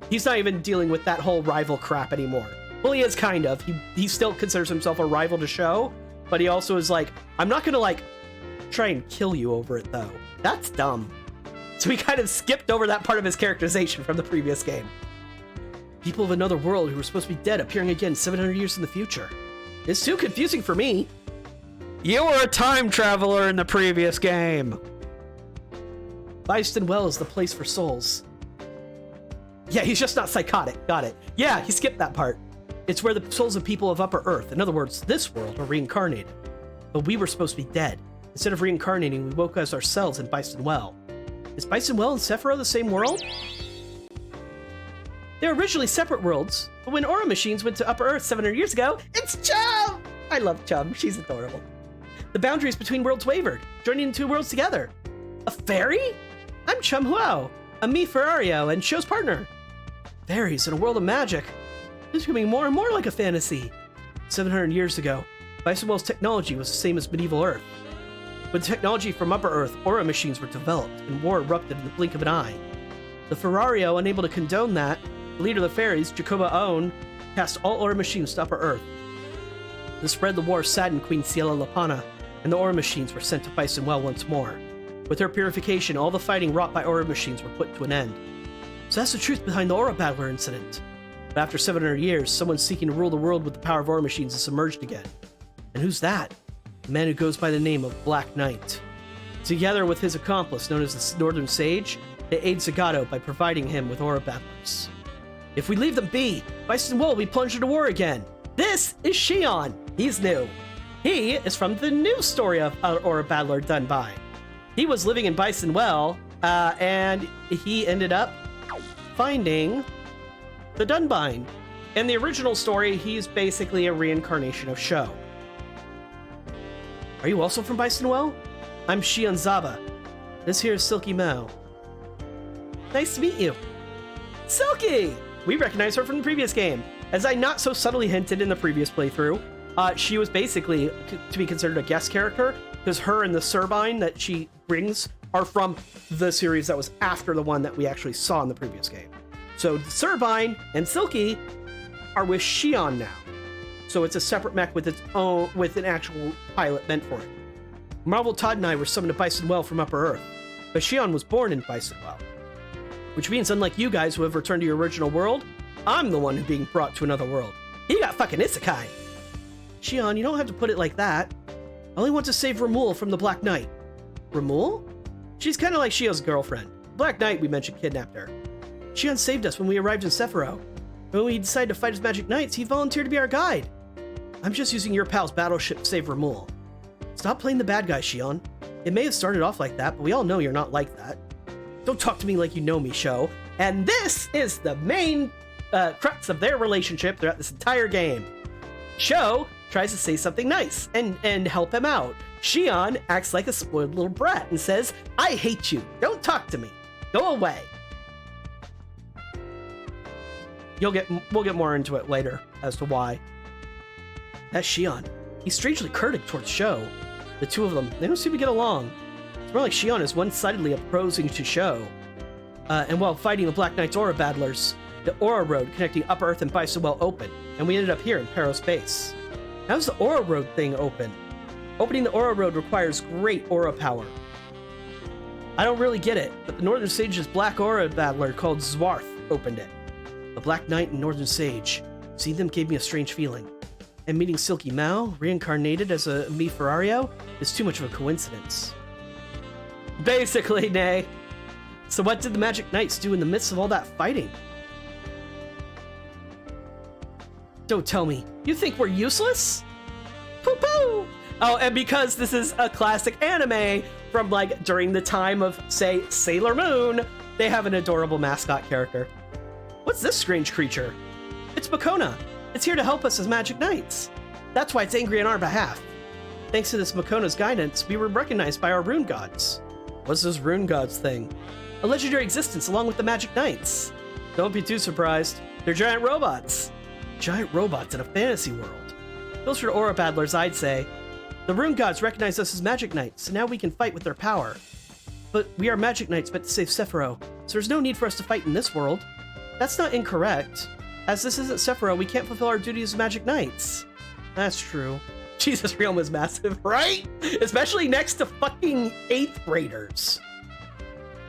He's not even dealing with that whole rival crap anymore. Well, he is kind of. He still considers himself a rival to Sho, but he also is like, I'm not gonna like try and kill you over it though. That's dumb. So he kind of skipped over that part of his characterization from the previous game. People of another world who were supposed to be dead appearing again 700 years in the future. It's too confusing for me. You were a time traveler in the previous game. Byston Well is the place for souls. Yeah, he's just not psychotic. Got it. Yeah, he skipped that part. It's where the souls of people of Upper Earth, in other words, this world, are reincarnated. But we were supposed to be dead. Instead of reincarnating, we woke as ourselves in Byston Well. Is Byston Well and Sephiroth the same world? They were originally separate worlds, but when Aura Machines went to Upper Earth 700 years ago, it's Chum! I love Chum, she's adorable. The boundaries between worlds wavered, joining the 2 worlds together. A fairy? I'm Chum Huo, a me Ferrario and Sho's partner. Fairies in a world of magic. This is becoming more and more like a fantasy. 700 years ago, Byston Well's technology was the same as medieval Earth. With technology from Upper Earth, Aura Machines were developed, and war erupted in the blink of an eye. The Ferrario, unable to condone that, the leader of the fairies, Jacoba Aon, cast all Aura Machines to Upper Earth. The spread of the war saddened Queen Ciela Lapana, and the Aura Machines were sent to Byston Well once more. With her purification, all the fighting wrought by Aura Machines were put to an end. So that's the truth behind the Aura Battler incident. But after 700 years, someone seeking to rule the world with the power of Aura Machines has emerged again. And who's that? A man who goes by the name of Black Knight. Together with his accomplice, known as the Northern Sage, they aid Zagato by providing him with Aura Battlers. If we leave them be, Byston Well will be plunged into war again. This is Xion. He's new. He is from the new story of Aura Battler Dunbai. He was living in Byston Well, and he ended up finding the Dunbine. In the original story, he's basically a reincarnation of Sho. Are you also from Byston Well? I'm Xion Zaba. This here is Silky Mao. Nice to meet you. Silky! We recognize her from the previous game. As I not so subtly hinted in the previous playthrough, she was basically to be considered a guest character, because her and the Turbine that she brings are from the series that was after the one that we actually saw in the previous game. So Turbine and Silky are with Xion now. So it's a separate mech with its own, with an actual pilot meant for it. Marvel, Todd, and I were summoned to Byston Well from Upper Earth, but Xion was born in Byston Well. Which means, unlike you guys who have returned to your original world, I'm the one who's being brought to another world. He got fucking isekai. Shion, you don't have to put it like that. I only want to save Ramul from the Black Knight. Ramul? She's kind of like Shio's girlfriend. Black Knight, we mentioned, kidnapped her. Shion saved us when we arrived in Sephiroth. When we decided to fight as Magic Knights, he volunteered to be our guide. I'm just using your pal's battleship to save Ramul. Stop playing the bad guy, Shion. It may have started off like that, but we all know you're not like that. Don't talk to me like you know me, Sho. And this is the main crux of their relationship throughout this entire game. Sho tries to say something nice and help him out. Shion acts like a spoiled little brat and says, I hate you. Don't talk to me. Go away. We'll get more into it later as to why. That's Shion. He's strangely curt towards Sho. The two of them, they don't seem to get along. It's more like Shion is one-sidedly opposing to Sho. And while fighting the Black Knight's Aura battlers, the Aura Road connecting Upper Earth and Bicewell opened, and we ended up here in Peros Base. How's the Aura Road thing open? Opening the Aura Road requires great aura power. I don't really get it, but the Northern Sage's Black Aura battler called Zwarth opened it. The Black Knight and Northern Sage. Seeing them gave me a strange feeling. And meeting Silky Mao, reincarnated as a Mi Ferrario, is too much of a coincidence. Basically, Nay. So what did the Magic Knights do in the midst of all that fighting? Don't tell me. You think we're useless? Poo-poo! Oh, and because this is a classic anime from, like, during the time of, say, Sailor Moon, they have an adorable mascot character. What's this strange creature? It's Makona. It's here to help us as Magic Knights. That's why it's angry on our behalf. Thanks to this Makona's guidance, we were recognized by our rune gods. What's this rune gods thing? A legendary existence along with the Magic Knights. Don't be too surprised. They're giant robots. Giant robots in a fantasy world. Those are aura battlers, I'd say. The rune gods recognize us as Magic Knights, so now we can fight with their power. But we are Magic Knights meant to save Sephiroth, so there's no need for us to fight in this world. That's not incorrect. As this isn't Sephiroth, we can't fulfill our duties as Magic Knights. That's true. Jesus, Realm is massive, right? Especially next to fucking 8th graders.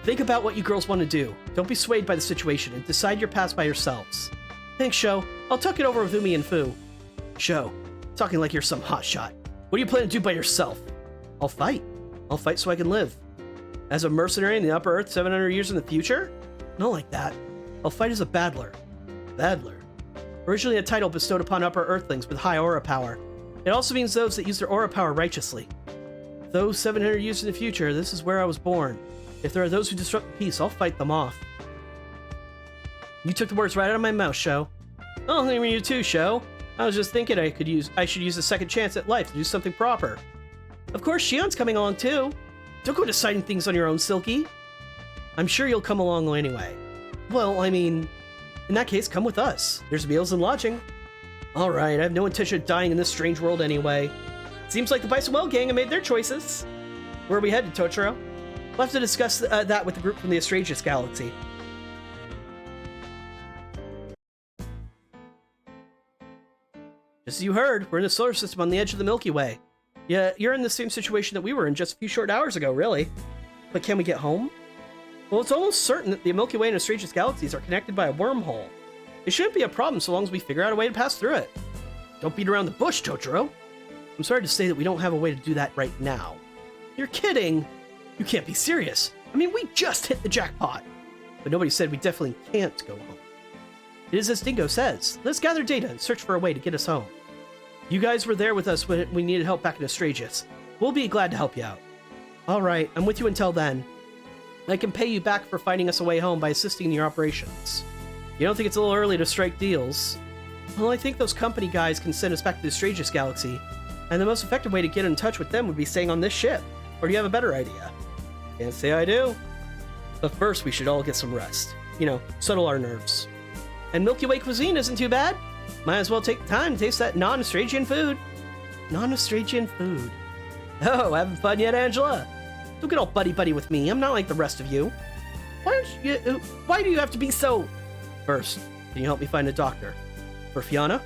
Think about what you girls want to do. Don't be swayed by the situation and decide your paths by yourselves. Thanks, Sho. I'll talk it over with Umi and Fu. Sho, talking like you're some hotshot. What do you plan to do by yourself? I'll fight. I'll fight so I can live. As a mercenary in the Upper Earth 700 years in the future? Not like that. I'll fight as a battler. Battler. Originally a title bestowed upon Upper Earthlings with high aura power. It also means those that use their aura power righteously. Though 700 years in the future, this is where I was born. If there are those who disrupt the peace, I'll fight them off. You took the words right out of my mouth, Sho. Oh, I mean you too, Sho. I was just thinking I should use a second chance at life to do something proper. Of course, Shion's coming along too. Don't go deciding things on your own, Silky. I'm sure you'll come along anyway. Well, I mean, in that case, come with us. There's meals and lodging. Alright, I have no intention of dying in this strange world anyway. Seems like the Bicewell gang have made their choices. Where are we headed, Totoro? We'll have to discuss that with the group from the Astraeus Galaxy. Just as you heard, we're in the solar system on the edge of the Milky Way. Yeah, you're in the same situation that we were in just a few short hours ago, really. But can we get home? Well, it's almost certain that the Milky Way and Astraeus galaxies are connected by a wormhole. It shouldn't be a problem so long as we figure out a way to pass through it. Don't beat around the bush, Totoro. I'm sorry to say that we don't have a way to do that right now. You're kidding! You can't be serious. I mean, we just hit the jackpot. But nobody said we definitely can't go home. It is as Dingo says. Let's gather data and search for a way to get us home. You guys were there with us when we needed help back in Astraeus. We'll be glad to help you out. Alright, I'm with you until then. I can pay you back for finding us a way home by assisting in your operations. You don't think it's a little early to strike deals? Well, I think those company guys can send us back to the Astraeus Galaxy, and the most effective way to get in touch with them would be staying on this ship. Or do you have a better idea? Can't say I do. But first, we should all get some rest. You know, settle our nerves. And Milky Way cuisine isn't too bad. Might as well take the time to taste that non-Astraean food. Non-Astraean food. Oh, having fun yet, Angela? Don't get all buddy-buddy with me. I'm not like the rest of you. Why do you have to be so... First, can you help me find a doctor? For Fiona?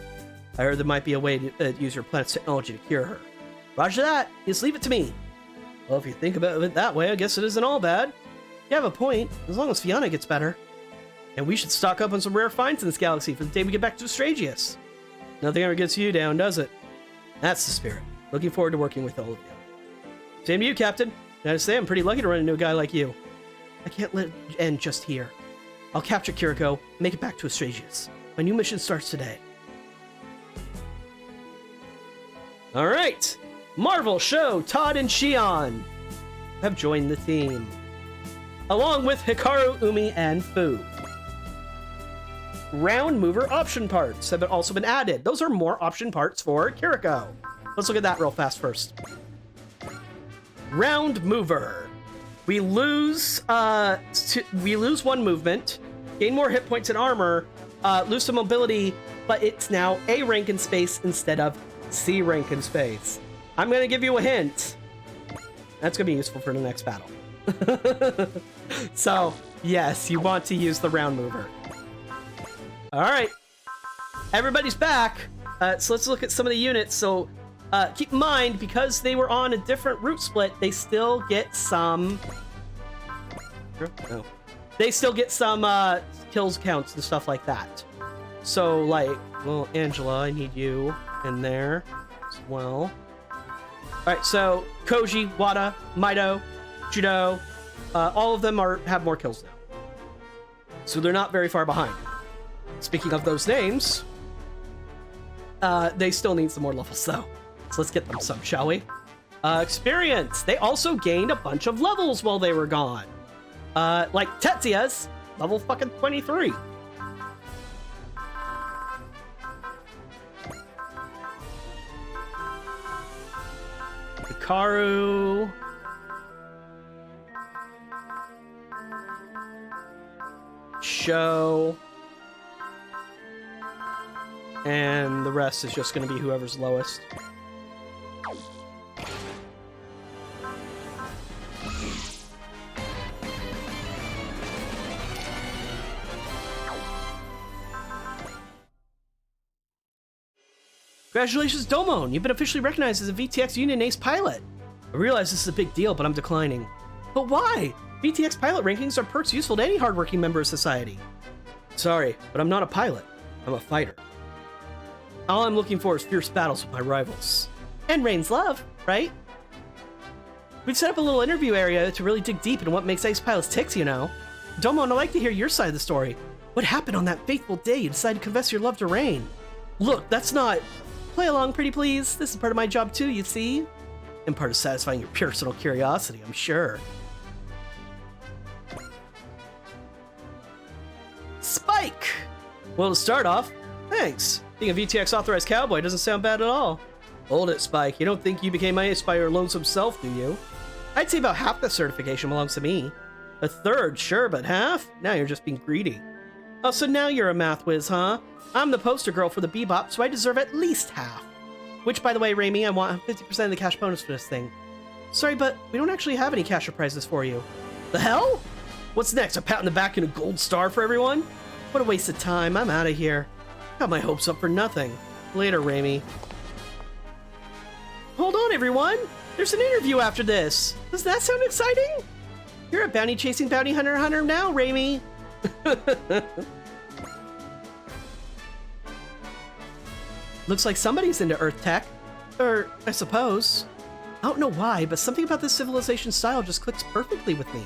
I heard there might be a way to use your planet's technology to cure her. Roger that. Just leave it to me. Well, if you think about it that way, I guess it isn't all bad. You have a point, as long as Fiona gets better. And we should stock up on some rare finds in this galaxy for the day we get back to Astragius. Nothing ever gets you down, does it? That's the spirit. Looking forward to working with all of you. Same to you, Captain. Gotta say, I'm pretty lucky to run into a guy like you. I can't let it end just here. I'll capture Kiriko and make it back to Astragius. My new mission starts today. Alright! Marvel show Todd and Shion have joined the team, along with Hikaru, Umi, and Fu. Round mover option parts have also been added. Those are more option parts for Kiriko. Let's look at that real fast first. Round mover. We lose one movement, gain more hit points and armor, lose some mobility, but it's now A rank in space instead of C rank in space. I'm gonna give you a hint. That's gonna be useful for the next battle. So, yes, you want to use the round mover. All right, everybody's back. So let's look at some of the units. So keep in mind, because they were on a different route split, they still get some... No. They still get some kills counts and stuff like that. So, like, well, Angela, I need you in there as well. All right, so Koji, Wada, Maido, Judo, all of them have more kills now. So they're not very far behind. Speaking of those names, they still need some more levels though. So let's get them some, shall we? Experience. They also gained a bunch of levels while they were gone. Like Tetsuya's level fucking 23. Hikaru. Show. And the rest is just going to be whoever's lowest. Congratulations, Domon! You've been officially recognized as a VTX Union Ace pilot. I realize this is a big deal, but I'm declining. But why? VTX pilot rankings are perks useful to any hardworking member of society. Sorry, but I'm not a pilot. I'm a fighter. All I'm looking for is fierce battles with my rivals. And Rain's love, right? We've set up a little interview area to really dig deep into what makes ace pilots tick, you know. Domon, I'd like to hear your side of the story. What happened on that fateful day you decided to confess your love to Rain? Look, that's not... Play along, pretty please. This is part of my job too, you see? And part of satisfying your personal curiosity, I'm sure. Spike! Well, to start off, thanks. Being a VTX authorized cowboy doesn't sound bad at all. Hold it, Spike. You don't think you became my ace by your lonesome self, do you? I'd say about half the certification belongs to me. A third, sure, but half? Now you're just being greedy. Oh, so now you're a math whiz, huh? I'm the poster girl for the Bebop, so I deserve at least half. Which, by the way, Raimi, I want 50% of the cash bonus for this thing. Sorry, but we don't actually have any cash or prizes for you. The hell? What's next, a pat on the back and a gold star for everyone? What a waste of time, I'm out of here. Got my hopes up for nothing. Later, Raimi. Hold on, everyone! There's an interview after this! Does that sound exciting? You're a bounty-chasing bounty hunter now, Raimi! Looks like somebody's into Earth tech. Or, I suppose. I don't know why, but something about this civilization style just clicks perfectly with me.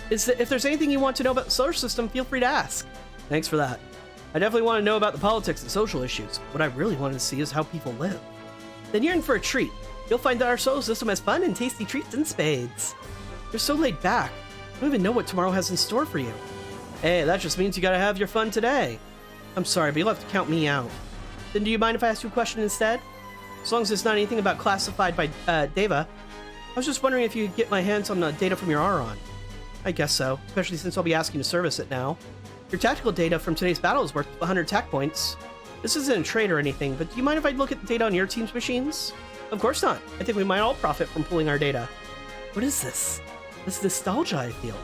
If there's anything you want to know about the solar system, feel free to ask. Thanks for that. I definitely want to know about the politics and social issues. What I really wanted to see is how people live. Then you're in for a treat. You'll find that our solar system has fun and tasty treats in spades. You're so laid back. I don't even know what tomorrow has in store for you. Hey, that just means you gotta have your fun today. I'm sorry, but you'll have to count me out. Then do you mind if I ask you a question instead? As long as it's not anything about classified by Deva. I was just wondering if you could get my hands on the data from your Auron. I guess so, especially since I'll be asking to service it now. Your tactical data from today's battle is worth 100 tac points. This isn't a trade or anything, but do you mind if I look at the data on your team's machines? Of course not. I think we might all profit from pooling our data. What is this? This nostalgia I feel.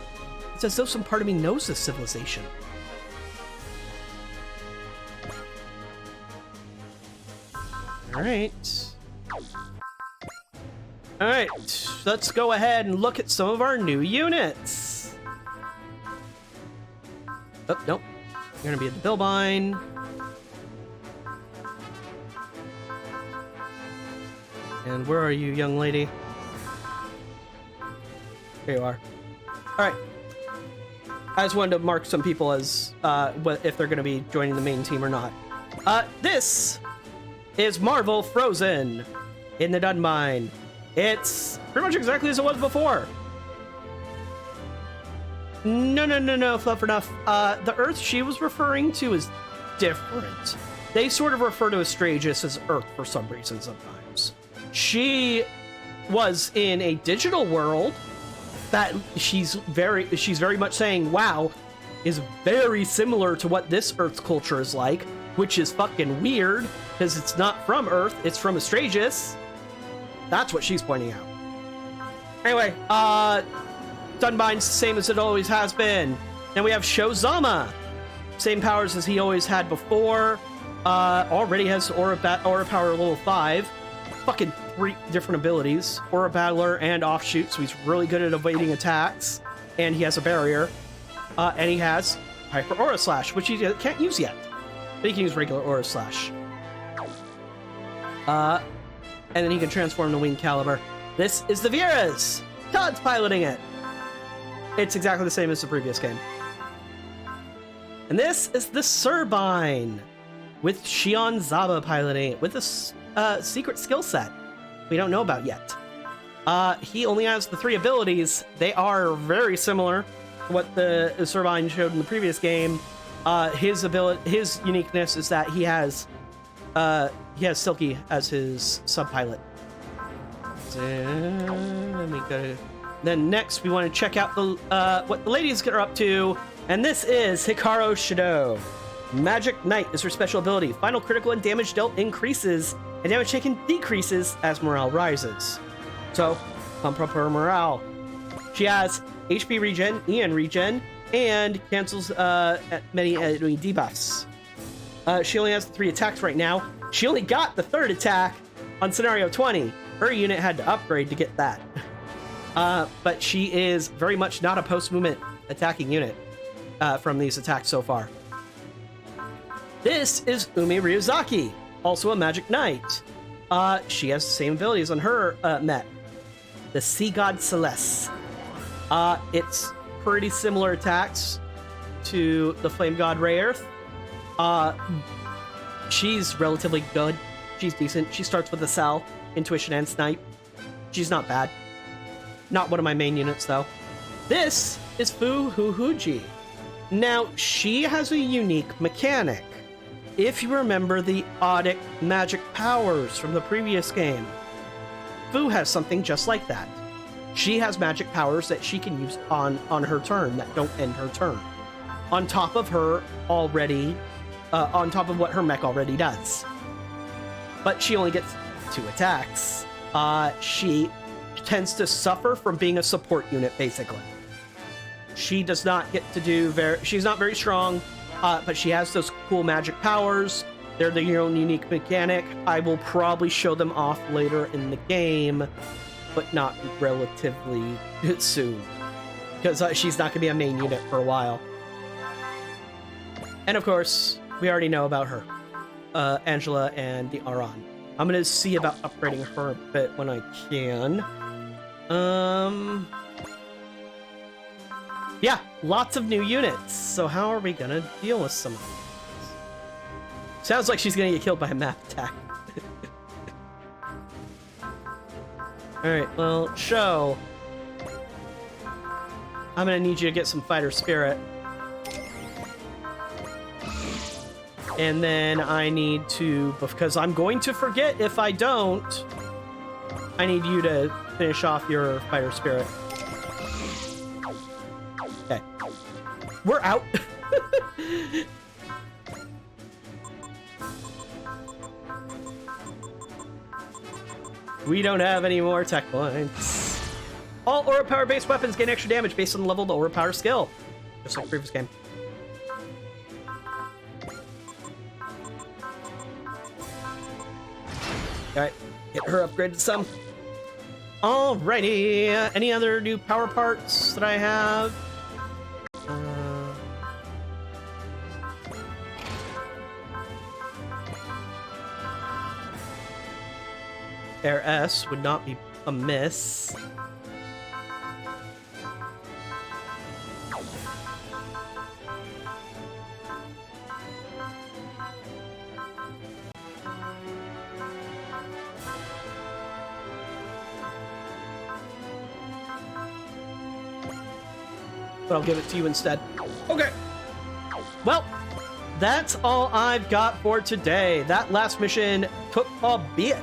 It's as though some part of me knows this civilization. Alright. Alright, let's go ahead and look at some of our new units. Oh, no, You're gonna be at the Bilbine. And where are you, young lady? Here you are. Alright. I just wanted to mark some people as if they're gonna be joining the main team or not. This is Marvel Frozen in the Dunbine. It's pretty much exactly as it was before. No, Fluff enough. The Earth she was referring to is different. They sort of refer to Astraeus as Earth for some reason sometimes. She was in a digital world that she's very much saying, wow, is very similar to what this Earth's culture is like, which is fucking weird, because it's not from Earth, it's from Astraeus. That's what she's pointing out. Anyway, Dunbine's the same as it always has been. Then we have Shozama. Same powers as he always had before. Already has Aura Power level 5. Fucking 3 different abilities. Aura Battler and Offshoot, so he's really good at evading attacks. And he has a barrier. And he has Hyper Aura Slash, which he can't use yet. But he can use regular Aura Slash. And then he can transform to Winged Caliber. This is the Vieras. Todd's piloting it. It's exactly the same as the previous game. And this is the Turbine, with Shion Zaba piloting it, with a secret skill set we don't know about yet. He only has the 3 abilities. They are very similar to what the Turbine showed in the previous game. His uniqueness is that he has Silky as his sub-pilot. Then next, we want to check out what the ladies are up to, and this is Hikaru Shido. Magic Knight is her special ability. Final critical and damage dealt increases, and damage taken decreases as morale rises. So, pump up her morale. She has HP regen, EN regen, and cancels many enemy debuffs. She only has 3 attacks right now. She only got the 3rd attack on Scenario 20. Her unit had to upgrade to get that. But she is very much not a post-movement attacking unit from these attacks so far. This is Umi Ryuzaki, also a Magic Knight. She has the same abilities on her mech, the Sea God Celeste. It's pretty similar attacks to the Flame God Rayearth. She's relatively good. She's decent. She starts with a Cell, Intuition, and Snipe. She's not bad. Not one of my main units, though. This is Fuhuhuji. Now, she has a unique mechanic. If you remember the Odic magic powers from the previous game, Fu has something just like that. She has magic powers that she can use on her turn that don't end her turn. On top of her already, on top of what her mech already does. But she only gets 2 attacks. She tends to suffer from being a support unit, basically. She does not get to do she's not very strong, but she has those cool magic powers. They're their own unique mechanic. I will probably show them off later in the game, but not relatively soon, because she's not going to be a main unit for a while. And of course, we already know about her, Angela and the Aran. I'm going to see about upgrading her a bit when I can. Yeah, lots of new units. So how are we going to deal with some of these? Sounds like she's going to get killed by a map attack. Alright, well, Show. I'm going to need you to get some fighter spirit. And then I need to, because I'm going to forget if I don't, I need you to finish off your fighter spirit. Okay. We're out. We don't have any more tech points. All aura power based weapons gain extra damage based on the level of the aura power skill. Just like the previous game. Alright, get her upgraded some. Alrighty, any other new power parts that I have? Air S would not be amiss. But I'll give it to you instead. Okay. Well, that's all I've got for today. That last mission took a bit.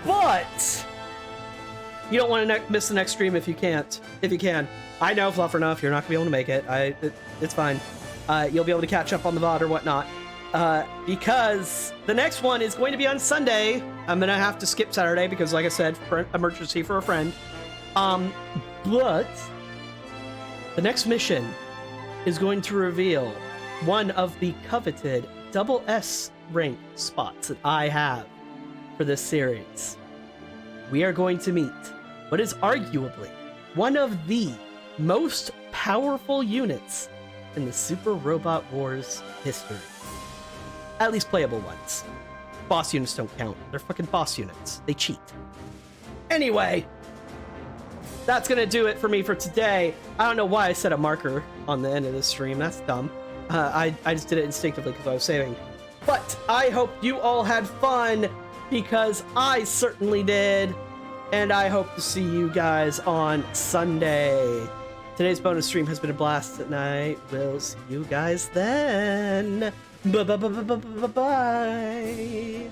But you don't want to miss the next stream if you can't. If you can. I know, Fluff enough, you're not going to be able to make it. It's fine. You'll be able to catch up on the VOD or whatnot. Because the next one is going to be on Sunday. I'm going to have to skip Saturday because, like I said, emergency for a friend. But the next mission is going to reveal one of the coveted double S rank spots that I have for this series. We are going to meet what is arguably one of the most powerful units in the Super Robot Wars history. At least playable ones. Boss units don't count. They're fucking boss units. They cheat. Anyway, that's gonna do it for me for today. I don't know why I set a marker on the end of this stream. That's dumb. I just did it instinctively because I was saving. But I hope you all had fun because I certainly did. And I hope to see you guys on Sunday. Today's bonus stream has been a blast tonight. We'll see you guys then. Bye.